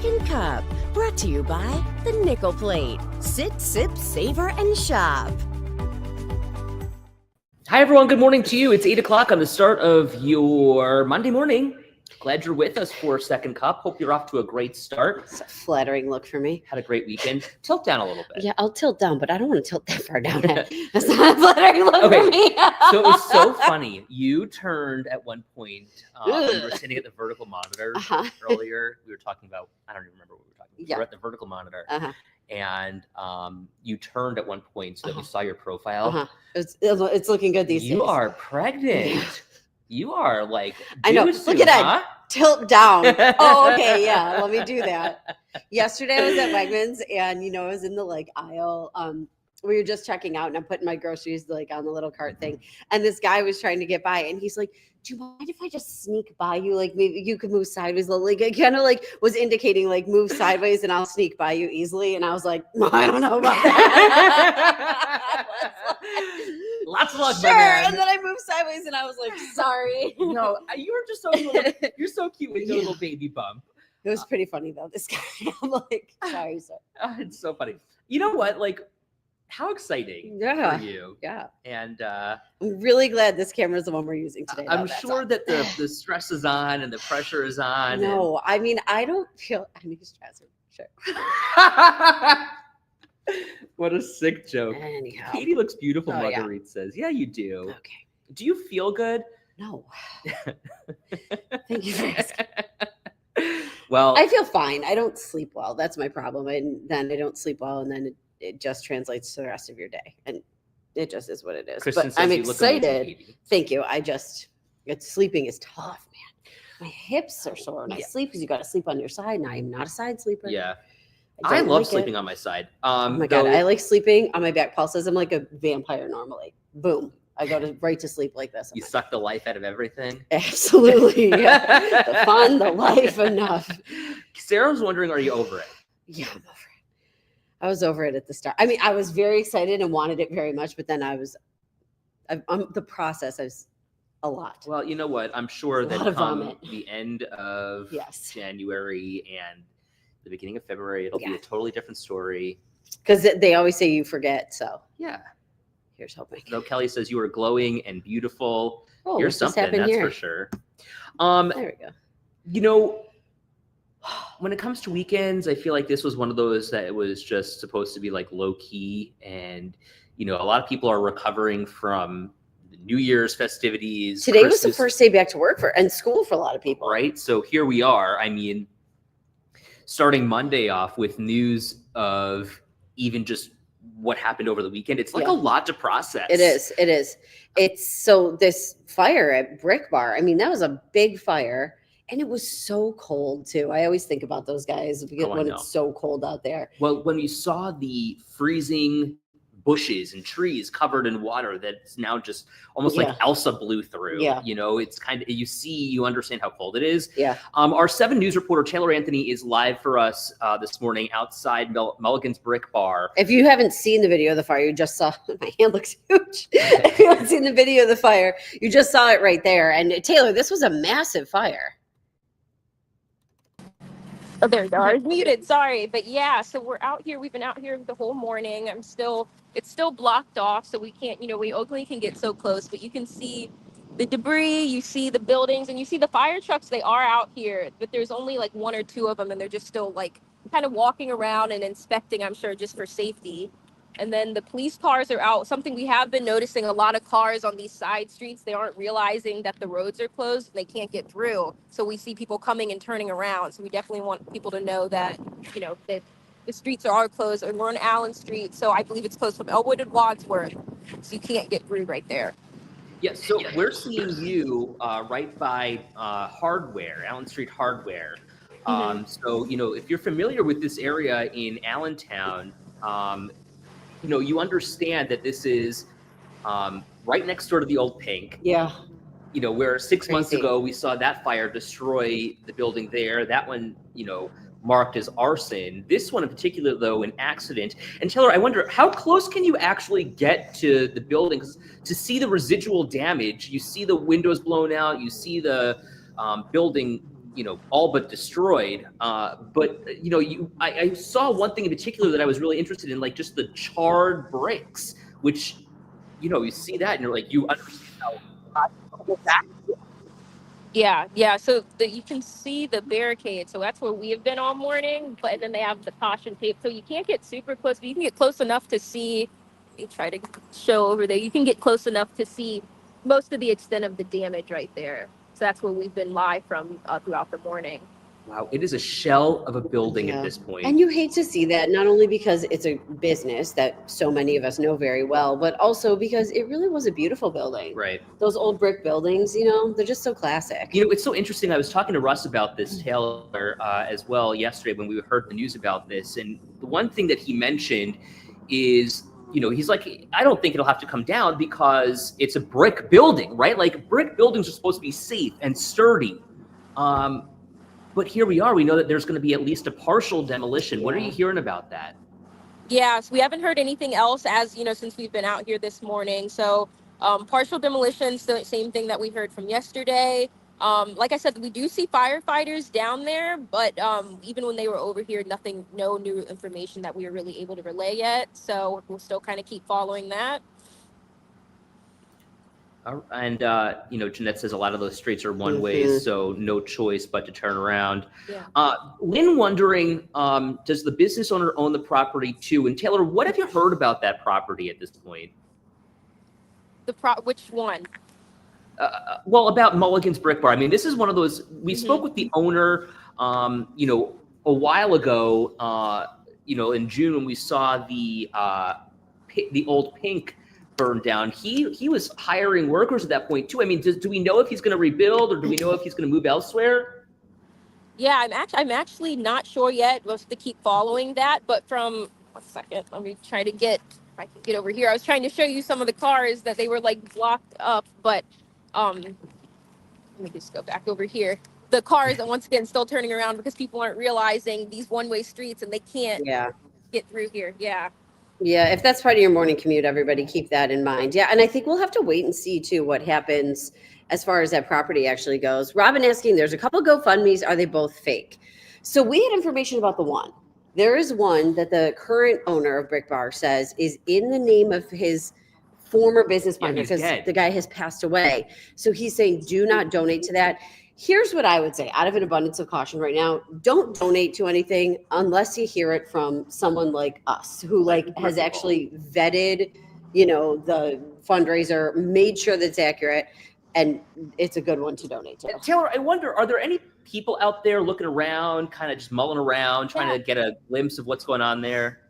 Second Cup, brought to you by the Nickel Plate. Sit, sip, savor, and shop. Hi, everyone. Good morning to you. It's 8 o'clock on the start of your Monday morning. Glad you're with us for Second Cup. Hope you're off to a great start. It's a flattering look for me. Had a great weekend. Tilt down a little bit. Yeah, I'll tilt down, but I don't want to tilt that far down. That's not a flattering look for me. So it was so funny. You turned at one point, when we were sitting at the vertical monitor earlier. We were talking about, I don't even remember what we were talking about. We were at the vertical monitor. And you turned at one point so that we saw your profile. It's looking good these days. You are pregnant. Yeah. You are like, I know. Look at that. Tilt down. Oh, okay. Yeah. Let me do that. Yesterday I was at Wegmans and, I was in the aisle. We were just checking out and I'm putting my groceries on the little cart thing. And this guy was trying to get by and he's like, do you mind if I just sneak by you? Maybe you could move sideways a little. I kind of was indicating move sideways and I'll sneak by you easily. And I was like, well, I don't know about that. Lots of luck, sure. And then I moved sideways and I was like, sorry. No, you were just so you're so cute with your little baby bump. It was pretty funny though. This guy, I'm like, sorry, sir. It's so funny. You know what? How exciting for you. Yeah. And I'm really glad this camera is the one we're using today. I'm sure that the stress is on and the pressure is on. No, I mean, I don't feel any stress. Sure. What a sick joke. Anyhow. Katie looks beautiful, Marguerite says. Yeah, you do. Okay. Do you feel good? No. Thank you for asking. Well, I feel fine. I don't sleep well. That's my problem. And then I don't sleep well, and then it just translates to the rest of your day. And it just is what it is. Kristen but says I'm you excited. Look amazing, thank you. Sleeping is tough, man. My hips are sore when I sleep because you got to sleep on your side, and I am not a side sleeper. Yeah. I love sleeping on my side. Oh my God. I like sleeping on my back. Paul says I'm like a vampire normally. Boom. I go right to sleep like this. You suck the life out of everything. Absolutely. Yeah. The fun, the life, enough. Sarah was wondering, are you over it? Yeah, I'm over it. I was over it at the start. I mean, I was very excited and wanted it very much, but then the process was a lot. Well, you know what? I'm sure that come the end of January and the beginning of February, it'll be a totally different story. Because they always say you forget, so. Yeah. Here's hoping. No, Kelly says you are glowing and beautiful. Oh, you're something, that's for sure. There we go. When it comes to weekends, I feel like this was one of those that it was just supposed to be low key. And, a lot of people are recovering from the New Year's festivities. Today was the first day back to work and school for a lot of people. Right. So here we are. I mean, starting Monday off with news of even just what happened over the weekend. It's a lot to process. It is. It's so this fire at Brick Bar. I mean, that was a big fire and it was so cold too. I always think about those guys when it's so cold out there. Well, when you saw the freezing bushes and trees covered in water that's now just almost like Elsa blew through. Yeah. It's kind of, you understand how cold it is. Yeah. Our 7 News reporter, Taylor Anthony, is live for us this morning outside Mulligan's Brick Bar. If you haven't seen the video of the fire, you just saw, my hand looks huge. If you haven't seen the video of the fire, you just saw it right there. And Taylor, this was a massive fire. Oh, there you go. I was muted. Sorry. But yeah, so we're out here. We've been out here the whole morning. It's still blocked off. So we can't, we only can get so close, but you can see the debris, you see the buildings, and you see the fire trucks. They are out here, but there's only 1 or 2 of them. And they're just still kind of walking around and inspecting, I'm sure, just for safety. And then the police cars are out. Something we have been noticing, a lot of cars on these side streets, they aren't realizing that the roads are closed and they can't get through. So we see people coming and turning around. So we definitely want people to know that, that the streets are closed. And we're on Allen Street. So I believe it's closed from Elwood to Wadsworth. So you can't get through right there. Yeah, so we're seeing you right by Hardware, Allen Street Hardware. So, if you're familiar with this area in Allentown, you understand that this is right next door to the old Pink. Yeah. Where 6 months ago we saw that fire destroy the building there. That one, marked as arson. This one in particular, though, an accident. And Taylor, I wonder, how close can you actually get to the building? 'Cause to see the residual damage, you see the windows blown out, you see the building all but destroyed. But I saw one thing in particular that I was really interested in, like just the charred bricks, which, you see that and you're like, you understand how that. Yeah. So you can see the barricade. So that's where we have been all morning. But then they have the caution tape. So you can't get super close, but you can get close enough to see. Let me try to show over there. You can get close enough to see most of the extent of the damage right there. So that's where we've been live from throughout the morning. Wow, it is a shell of a building Yeah. at this point. And you hate to see that, not only because it's a business that so many of us know very well, but also because it really was a beautiful building. Right. Those old brick buildings, they're just so classic. It's so interesting. I was talking to Russ about this, Taylor, as well yesterday when we heard the news about this. And the one thing that he mentioned is, he's like, I don't think it'll have to come down because it's a brick building, right? Like brick buildings are supposed to be safe and sturdy. But here we are. We know that there's going to be at least a partial demolition. Yeah. What are you hearing about that? Yeah, so we haven't heard anything else since we've been out here this morning. So partial demolitions, the same thing that we heard from yesterday. Like I said, we do see firefighters down there, but even when they were over here, no new information that we were really able to relay yet. So we'll still kind of keep following that. And, Jeanette says a lot of those streets are one ways, so no choice but to turn around. Yeah. Lynn wondering, does the business owner own the property too? And Taylor, what have you heard about that property at this point? Which one? Well, about Mulligan's Brick Bar. I mean, this is one of those, we spoke with the owner, a while ago, in June when we saw the old Pink burned down. He was hiring workers at that point too. I mean, do we know if he's going to rebuild or do we know if he's going to move elsewhere? Yeah, I'm actually not sure yet. We'll have to keep following that. But from 1 second, let me try to get, if I can get over here. I was trying to show you some of the cars that they were like blocked up, but let me just go back over here. The cars are once again still turning around because people aren't realizing these one-way streets and they can't get through here. Yeah, if that's part of your morning commute, everybody keep that in mind. Yeah, and I think we'll have to wait and see too what happens as far as that property actually goes. Robin asking, there's a couple GoFundMes. Are they both fake? So we had information about the one. There is one that the current owner of Brick Bar says is in the name of his former business partner because the guy has passed away. So he's saying, do not donate to that. Here's what I would say out of an abundance of caution right now. Don't donate to anything unless you hear it from someone like us who has actually vetted, the fundraiser, made sure that it's accurate, and it's a good one to donate to. Taylor, I wonder, are there any people out there looking around, kind of just mulling around, trying to get a glimpse of what's going on there?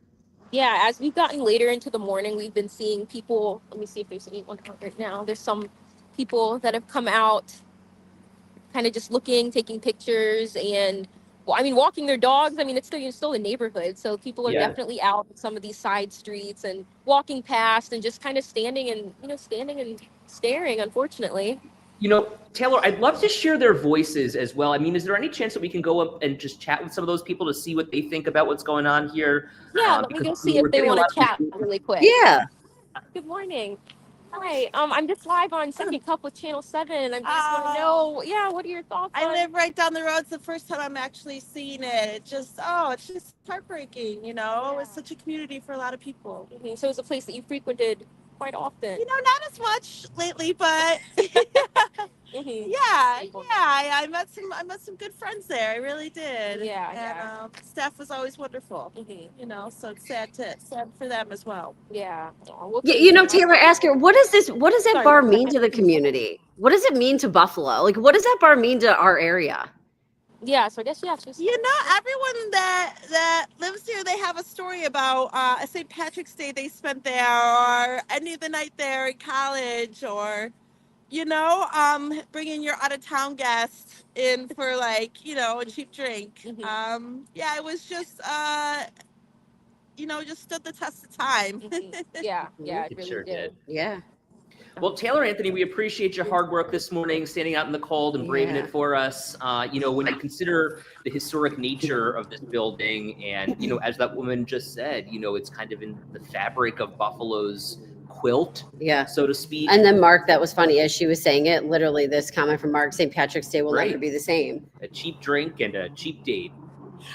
Yeah, as we've gotten later into the morning, we've been seeing people. Let me see if there's anyone out right now. There's some people that have come out kind of just looking, taking pictures, and walking their dogs. I mean, it's still a neighborhood, so people are definitely out in some of these side streets and walking past and just kind of standing and staring, unfortunately. Taylor, I'd love to share their voices as well. I mean, is there any chance that we can go up and just chat with some of those people to see what they think about what's going on here? Yeah, let me go see if they want to chat really quick. Yeah. Good morning. Hi, I'm just live on Second Cup with Channel 7. I just want to know, what are your thoughts? I live right down the road. It's the first time I'm actually seeing it. It's just heartbreaking, It's such a community for a lot of people. Mm-hmm. So it's a place that you frequented quite often. Not as much lately, but I met some good friends there. I really did. And staff was always wonderful. Mm-hmm. So it's sad for them as well. Yeah. Taylor, ask her, what does that bar mean to the community? What does it mean to Buffalo? What does that bar mean to our area? Yeah, so I guess everyone that lives here, they have a story about a St. Patrick's Day they spent there, or any of the night there in college, or bringing your out of town guests in for a cheap drink. Mm-hmm. It was just just stood the test of time. Mm-hmm. Yeah, it really sure did. Yeah. Well, Taylor, Anthony, we appreciate your hard work this morning, standing out in the cold and braving it for us. When you consider the historic nature of this building and, as that woman just said, it's kind of in the fabric of Buffalo's quilt, Yeah. so to speak. And then Mark, that was funny as she was saying it. Literally, this comment from Mark: St. Patrick's Day will Right. never be the same. A cheap drink and a cheap date.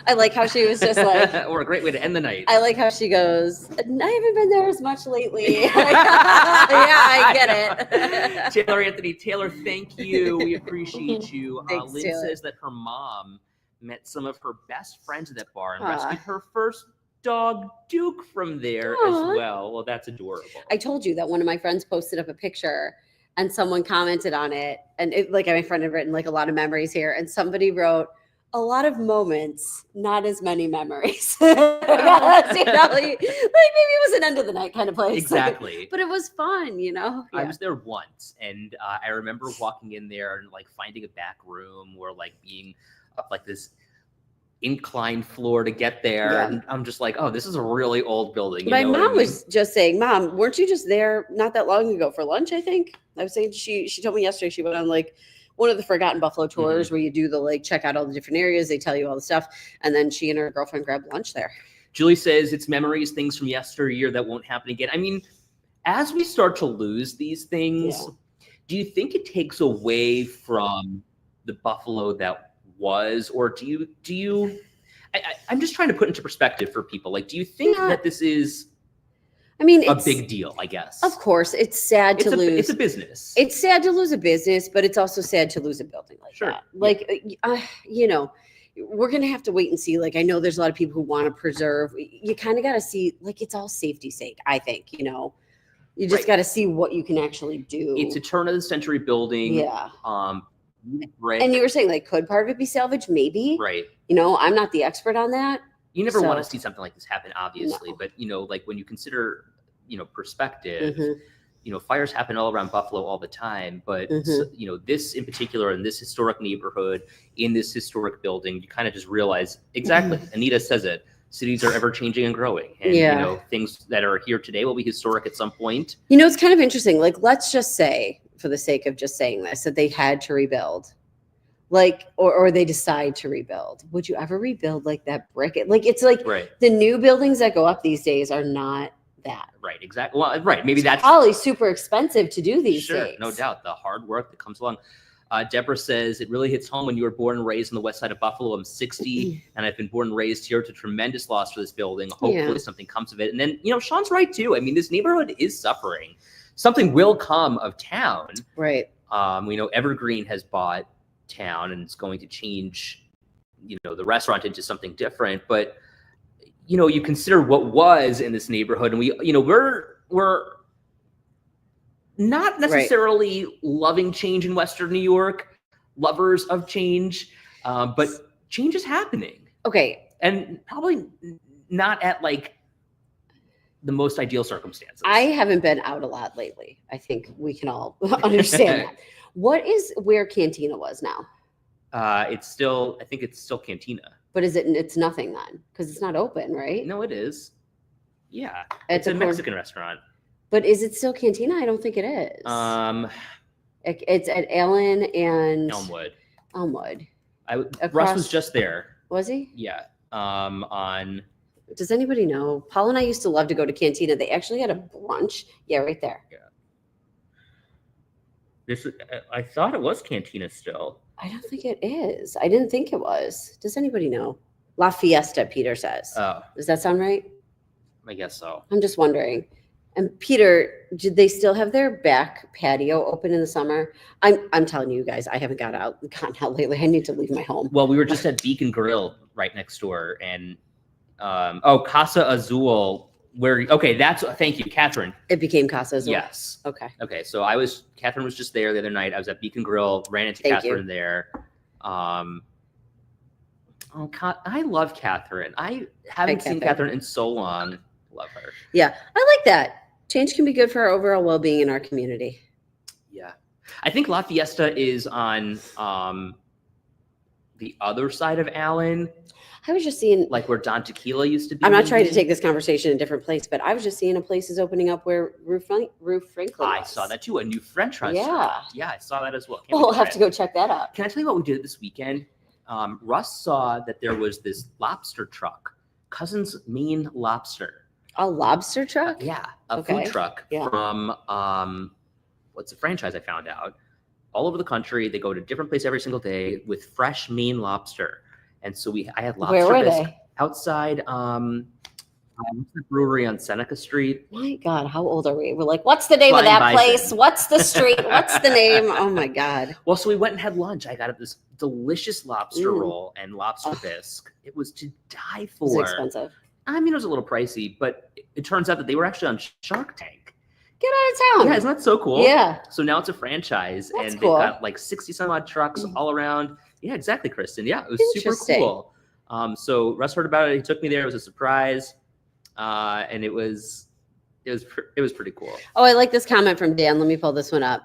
I like how she was just like, or a great way to end the night. I like how she goes, I haven't been there as much lately. Yeah, I get it. Taylor Anthony, Taylor, thank you. We appreciate you. Thanks, Lynn Taylor. says that her mom met some of her best friends at that bar and Aw. rescued her first dog, Duke, from there Aw. as well. Well, that's adorable. I told you that one of my friends posted up a picture and someone commented on it. And it, like my friend had written like a lot of memories here. And somebody wrote, a lot of moments, not as many memories. You know, like maybe it was an end of the night kind of place. Exactly. But it was fun, you know? I was there once, and I remember walking in there and like finding a back room or like being up like this inclined floor to get there. Yeah. And I'm just like, oh, this is a really old building. You My know what I mom mean? was just saying, Mom, weren't you just there not that long ago for lunch, I think? I was saying she told me yesterday she went on like one of the Forgotten Buffalo tours where you do the like check out all the different areas, they tell you all the stuff, and then she and her girlfriend grabbed lunch there. Julie says it's memories, things from yesteryear that won't happen again. I mean, as we start to lose these things, do you think it takes away from the Buffalo that was, or do you? I'm just trying to put into perspective for people. Like, do you think that this is? I mean, a big deal, I guess. Of course, it's sad to lose. It's a business. It's sad to lose a business, but it's also sad to lose a building like that. Like, you know, we're going to have to wait and see. Like, I know there's a lot of people who want to preserve. You kind of got to see, like, it's all safety's sake, I think, you know. You just got to see what you can actually do. It's a turn of the century building. Yeah. Right. And you were saying, like, could part of it be salvaged? Maybe. Right. You know, I'm not the expert on that. You never want to see something like this happen, obviously. No. But, you know, like when you consider, you know, perspective, you know, fires happen all around Buffalo all the time. But, you know, this in particular, in this historic neighborhood, in this historic building, you kind of just realize, exactly, Anita says it, cities are ever changing and growing. And, you know, things that are here today will be historic at some point. You know, it's kind of interesting. Like, let's just say, for the sake of just saying this, that they had to rebuild. Like, or they decide to rebuild. Would you ever rebuild like that brick? Like, it's like the new buildings that go up these days are not that. Right, exactly. Well, right. Maybe that's probably super expensive to do these days. No doubt. The hard work that comes along. Deborah says, it really hits home when you were born and raised on the west side of Buffalo. I'm 60 and I've been born and raised here. It's a tremendous loss for this building. Hopefully something comes of it. And then, you know, Sean's right too. I mean, this neighborhood is suffering. Something will come of town. Right. We know Evergreen has bought town and it's going to change, you know, the restaurant into something different. But, you know, you consider what was in this neighborhood, and we, you know, we're not necessarily loving change in Western New York, lovers of change, but change is happening. Okay. And probably not at like the most ideal circumstances. I haven't been out a lot lately. I think we can all understand that. What is where Cantina was now? It's still, I think it's still Cantina. But is it? It's nothing then, because it's not open, right? No, it is. Yeah, it's a Mexican restaurant. But is it still Cantina? I don't think it is. It's at Allen and Elmwood. Across, Russ was just there. Was he? Yeah. On. Does anybody know? Paul and I used to love to go to Cantina. They actually had a brunch. Yeah, right there. Yeah. I thought it was Cantina still. I don't think it is. I didn't think it was. Does anybody know? La Fiesta, Peter says. Oh. Does that sound right? I guess so. I'm just wondering. And Peter, did they still have their back patio open in the summer? I'm telling you guys, I haven't gotten out lately. I need to leave my home. Well, we were just at Beacon Grill right next door, and Casa Azul. Thank you, Catherine. It became Casa Azul. Yes. Okay. So Catherine was just there the other night. I was at Beacon Grill, ran into Catherine there. I love Catherine. I haven't seen Catherine in so long. Love her. Yeah, I like that. Change can be good for our overall well-being in our community. Yeah. I think La Fiesta is on the other side of Allen. I was just seeing, like where Don Tequila used to be. I'm not trying to take this conversation in a different place, but I was just seeing a place is opening up where Rue Franklin I was. saw that too, a new French restaurant. Yeah, I saw that as well. We'll have to go check that out. Can I tell you what we did this weekend? Russ saw that there was this lobster truck, Cousin's Maine Lobster. A lobster truck? Yeah, a Okay. food truck Yeah. from what's a franchise I found out. All over the country, they go to different places every single day with fresh Maine lobster. And so I had lobster Where were bisque they? outside the brewery on Seneca Street. My God, how old are we? We're like, what's the name Flying of that Bison. place? What's the street? What's the name? Oh my God. Well, so we went and had lunch. I got this delicious lobster Mm. roll and lobster Ugh. bisque. It was to die It was for. expensive. I mean, it was a little pricey, but it turns out that they were actually on Shark Tank. Get out of town. Yeah, isn't that so cool? Yeah. So now it's a franchise, That's and cool. they've got like 60 some odd trucks all around. Yeah, exactly, Kristen. Yeah, it was super Interesting. cool. So Russ heard about it. He took me there. It was a surprise, and it was pretty cool. Oh, I like this comment from Dan. Let me pull this one up.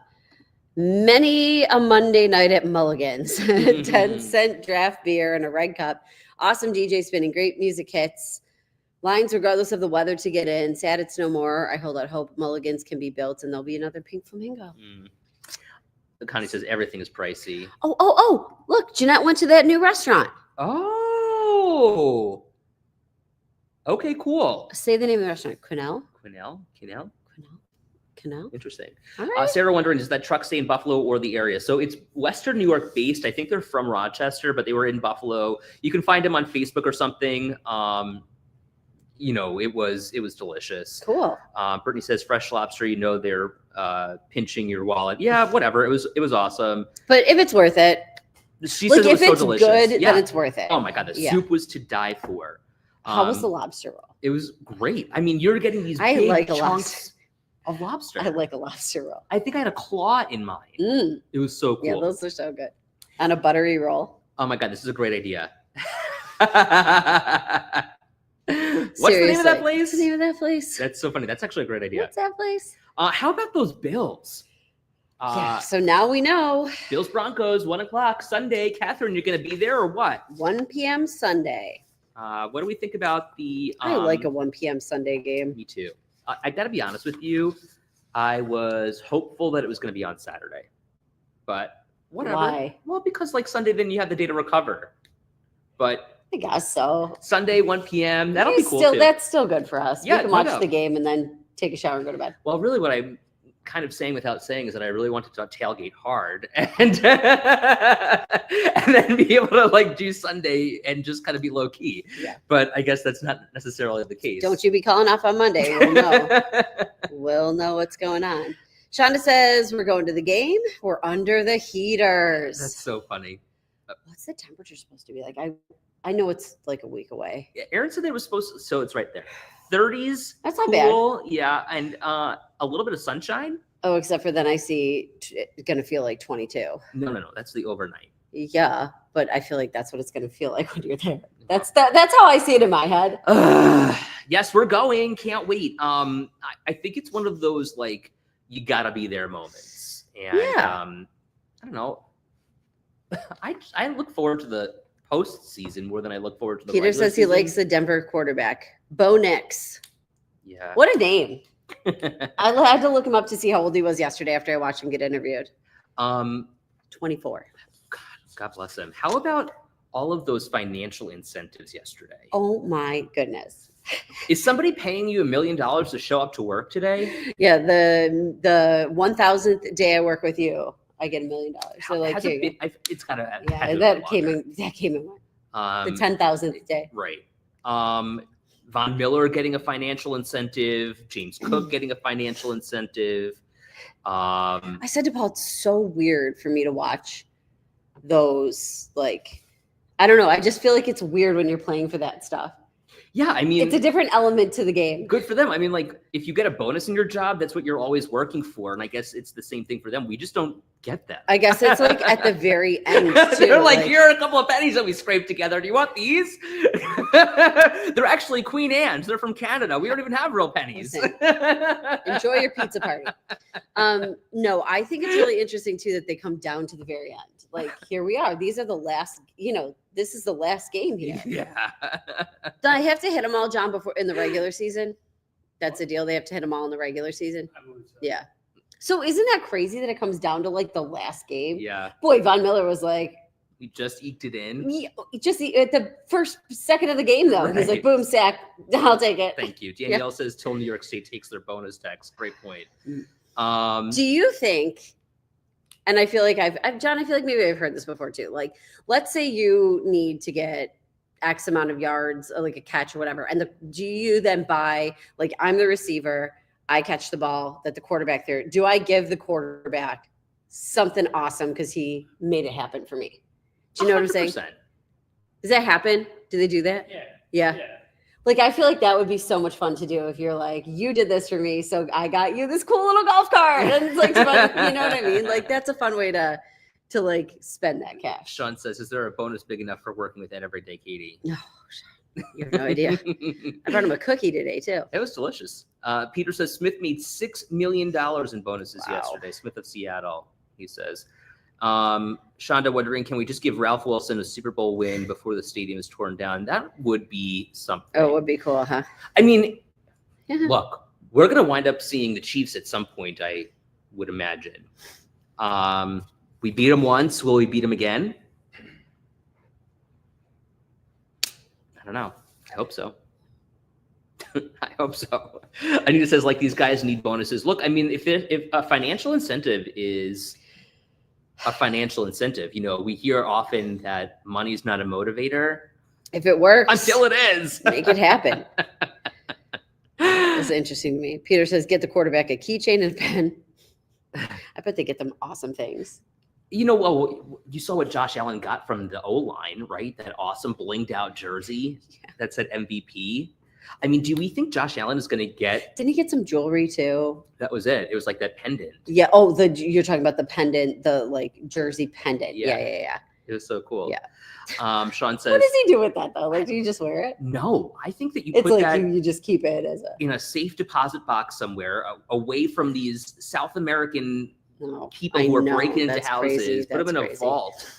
Many a Monday night at Mulligan's. 10-cent draft beer in a red cup. Awesome DJ spinning. Great music hits. Lines regardless of the weather to get in. Sad it's no more. I hold out hope Mulligan's can be built and there'll be another Pink Flamingo. Connie says everything is pricey. Oh, look, Jeanette went to that new restaurant. Oh. Okay, cool. Say the name of the restaurant. Quinnell? Quinnell? Interesting. All right. Sarah wondering, does that truck stay in Buffalo or the area? So it's Western New York based. I think they're from Rochester, but they were in Buffalo. You can find them on Facebook or something. It was delicious. Cool. Brittany says fresh lobster. They're pinching your wallet. Yeah, whatever. It was awesome. But if it's worth it, She like said it if was so it's delicious. good, Yeah. then it's worth it. Oh my god, the Yeah. soup was to die for. How was the lobster roll? It was great. I mean, you're getting these I big like a chunks of lobster. I like a lobster roll. I think I had a claw in mine. Mm. It was so cool. Yeah, those are so good. On a buttery roll. Oh my god, this is a great idea. What's the name of Seriously. that place? What's the name of that place? That's so funny. That's actually a great idea. What's that place? How about those Bills? Yeah, so now we know. Bills Broncos, 1:00 Sunday. Catherine, you're going to be there or what? 1 p.m. Sunday. What do we think about the? I like a 1 p.m. Sunday game. Me too. I got to be honest with you. I was hopeful that it was going to be on Saturday, but whatever. Why? Well, because like Sunday, then you have the day to recover. But I guess so. Sunday, 1 p.m. That'll be cool too. That's still good for us. Yeah, we can no watch doubt. the game and then take a shower and go to bed. Well, really, what I'm kind of saying without saying is that I really wanted to tailgate hard and and then be able to like do Sunday and just kind of be low key. Yeah. But I guess that's not necessarily the case. Don't you be calling off on Monday. We'll know. We'll know what's going on. Shonda says we're going to the game. We're under the heaters. That's so funny. What's the temperature supposed to be like? I know it's like a week away. Yeah, Aaron said they were supposed to, so it's right there. 30s. That's not cool, yeah, and a little bit of sunshine. Oh, except for then I see it's going to feel like 22. No, that's the overnight. Yeah, but I feel like that's what it's going to feel like when you're there. That's how I see it in my head. Yes, we're going. Can't wait. I think it's one of those like you gotta be there moments. And Yeah. I don't know. I look forward to the postseason more than I look forward to the Peter regular says he season. likes the Denver quarterback, Bo Nix. Yeah. What a name! I had to look him up to see how old he was yesterday after I watched him get interviewed. 24. God bless him. How about all of those financial incentives yesterday? Oh my goodness. Is somebody paying you $1 million to show up to work today? Yeah, the 1,000th day I work with you, I get $1 million. So like, Has here it you been, it's gotta. had go. to Yeah, have that been came longer. in. That came in. The The 10,000th day. Right. Von Miller getting a financial incentive. James Cook getting a financial incentive. I said to Paul, it's so weird for me to watch those. Like, I don't know. I just feel like it's weird when you're playing for that stuff. Yeah, I mean, It's a different element to the game. good for them. I mean, like, if you get a bonus in your job, that's what you're always working for. And I guess it's the same thing for them. We just don't get that. I guess it's like at the very end too. They're like, here are a couple of pennies that we scraped together. Do you want these? They're actually Queen Anne's. They're from Canada. We don't even have real pennies. Listen, enjoy your pizza party. No, I think it's really interesting too that they come down to the very end. Like, here we are. These are the last, this is the last game here. Yeah. Do I have to hit them all, John, before in the regular season? That's the deal. They have to hit them all in the regular season. Yeah. So isn't that crazy that it comes down to like the last game? Yeah. Boy, Von Miller was like, He just eked it in. Just at the first second of the game, though. He's like, Right. boom, sack. I'll take it. Thank you. Danielle says till New York State takes their bonus tax. Great point. Do you think, and I feel like John, I feel like maybe I've heard this before too. Like, let's say you need to get X amount of yards, or like a catch or whatever. And do you then buy, like, I'm the receiver, I catch the ball that the quarterback there. Do I give the quarterback something awesome because he made it happen for me? Do you know 100%. What I'm saying? Does that happen? Do they do that? Yeah. Like, I feel like that would be so much fun to do if you're like, you did this for me, so I got you this cool little golf cart. And it's like fun, you know what I mean? Like, that's a fun way to like spend that cash. Sean says, is there a bonus big enough for working with Ed every day, Katie? No, you have no idea. I brought him a cookie today, too. It was delicious. Peter says Smith made $6 million in bonuses yesterday. Smith of Seattle, he says. Shonda wondering, can we just give Ralph Wilson a Super Bowl win before the stadium is torn down? That would be something. Oh, it would be cool, huh? I mean, look, we're going to wind up seeing the Chiefs at some point, I would imagine. We beat them once. Will we beat them again? I don't know. I hope so. I hope so. Anita says, like, these guys need bonuses. Look, I mean, if a financial incentive is a financial incentive, you know, we hear often that money's not a motivator. If it works. Until it is. Make it happen. That's interesting to me. Peter says, get the quarterback a keychain and a pen. I bet they get them awesome things. You know, well, you saw what Josh Allen got from the O-line, right? That awesome blinged out jersey that said MVP. I mean, do we think Josh Allen is going to get? Didn't he get some jewelry too? That was it. It was like that pendant. Yeah. Oh, you're talking about the pendant, the like jersey pendant. Yeah. It was so cool. Yeah. Sean says, what does he do with that though? Like, do you just wear it? No, I think that it's put like that you just keep it as in a safe deposit box somewhere, away from these South American people who are breaking into houses. Put them in a vault.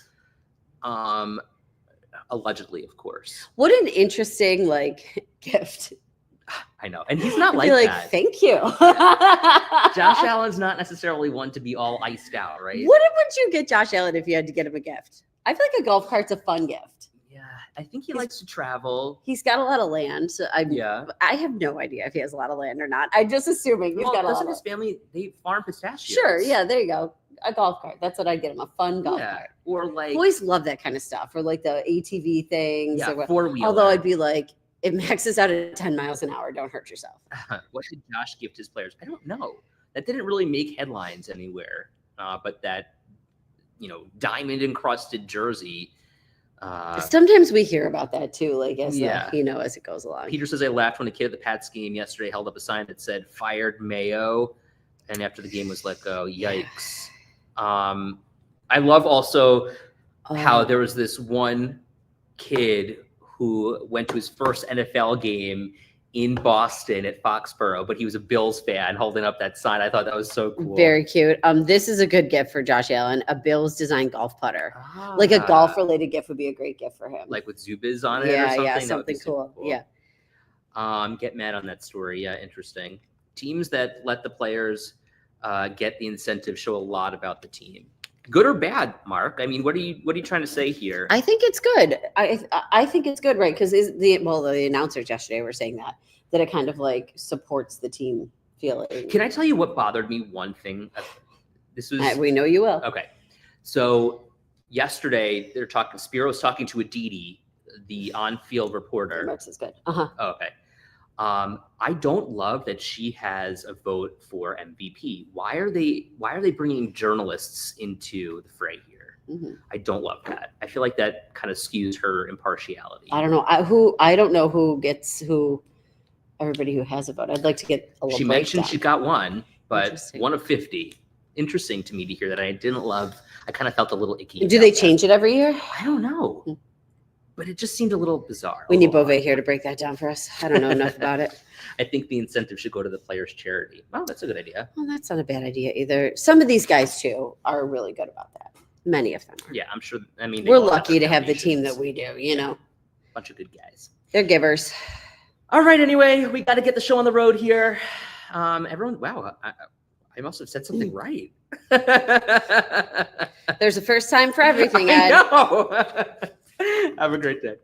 Allegedly, of course. What an interesting gift. I know, and he's not like that. Thank you. Josh Allen's not necessarily one to be all iced out, right? What would you get Josh Allen if you had to get him a gift? I feel like a golf cart's a fun gift. Yeah, I think he likes to travel. He's got a lot of land. So I have no idea if he has a lot of land or not. I'm just assuming he's got a lot. Doesn't his family, they farm pistachios? Sure, yeah, there you go. A golf cart. That's what I'd get him, a fun golf cart. Or like, boys love that kind of stuff, or like the ATV things. Yeah, or four-wheeler. Although I'd be like, it maxes out at 10 miles an hour. Don't hurt yourself. What did Josh gift his players? I don't know. That didn't really make headlines anywhere. But that, diamond encrusted jersey. Sometimes we hear about that too, like as it goes along. Peter says, I laughed when a kid at the Pats game yesterday held up a sign that said "Fired Mayo," and after the game was let go. Yikes! I love also how there was this one kid who went to his first NFL game in Boston at Foxborough, but he was a Bills fan holding up that sign. I thought that was so cool. Very cute. This is a good gift for Josh Allen, a Bills designed golf putter. Like a golf related gift would be a great gift for him. Like with Zubaz on it or something? Yeah, something cool. Yeah. Get mad on that story. Yeah, interesting. Teams that let the players get the incentive show a lot about the team. Good or bad, Mark? I mean, what are you trying to say here? I think it's good. I think it's good, right? Because the announcers yesterday were saying that it kind of like supports the team feeling. Can I tell you what bothered me? One thing. This was. We know you will. Okay, so yesterday they're talking. Spiro's talking to Aditi, the on-field reporter. Marks is good. Oh, okay. I don't love that she has a vote for MVP. Why are they bringing journalists into the fray here? Mm-hmm. I don't love that. I feel like that kind of skews her impartiality. I don't know I don't know who gets who. Everybody who has a vote. I'd like to get a little. She mentioned she got one, but one of 50. Interesting to me to hear that. I didn't love. I kind of felt a little icky. Do they change it every year? I don't know. Mm-hmm. But it just seemed a little bizarre. We need Beauvais here to break that down for us. I don't know enough about it. I think the incentive should go to the players' charity. Well, that's a good idea. Well, that's not a bad idea either. Some of these guys, too, are really good about that. Many of them are. Yeah, I'm sure. I mean, we're lucky to have the team that we do, Bunch of good guys. They're givers. All right, anyway, we got to get the show on the road here. Everyone, wow, I must have said something right. There's a first time for everything, I Ed. know. Have a great day.